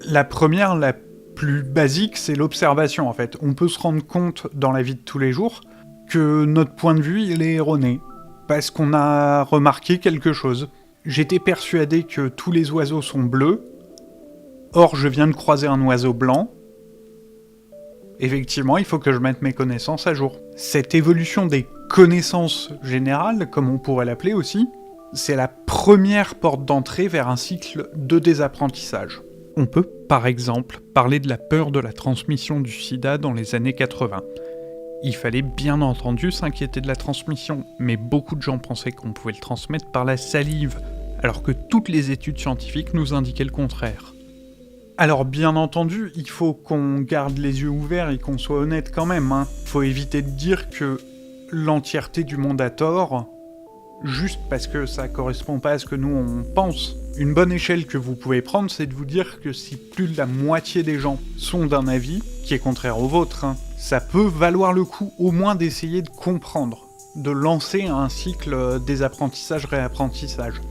La première, la plus basique, c'est l'observation en fait. On peut se rendre compte dans la vie de tous les jours que notre point de vue, il est erroné. Parce qu'on a remarqué quelque chose. J'étais persuadé que tous les oiseaux sont bleus. Or, je viens de croiser un oiseau blanc. Effectivement, il faut que je mette mes connaissances à jour. Cette évolution des connaissances générales, comme on pourrait l'appeler aussi, c'est la première porte d'entrée vers un cycle de désapprentissage. On peut, par exemple, parler de la peur de la transmission du sida dans les années 80. Il fallait bien entendu s'inquiéter de la transmission, mais beaucoup de gens pensaient qu'on pouvait le transmettre par la salive, alors que toutes les études scientifiques nous indiquaient le contraire. Alors bien entendu, il faut qu'on garde les yeux ouverts et qu'on soit honnête quand même, hein. Faut éviter de dire que l'entièreté du monde a tort, juste parce que ça correspond pas à ce que nous on pense. Une bonne échelle que vous pouvez prendre, c'est de vous dire que si plus de la moitié des gens sont d'un avis, qui est contraire au vôtre, hein, ça peut valoir le coup au moins d'essayer de comprendre, de lancer un cycle désapprentissage-réapprentissage.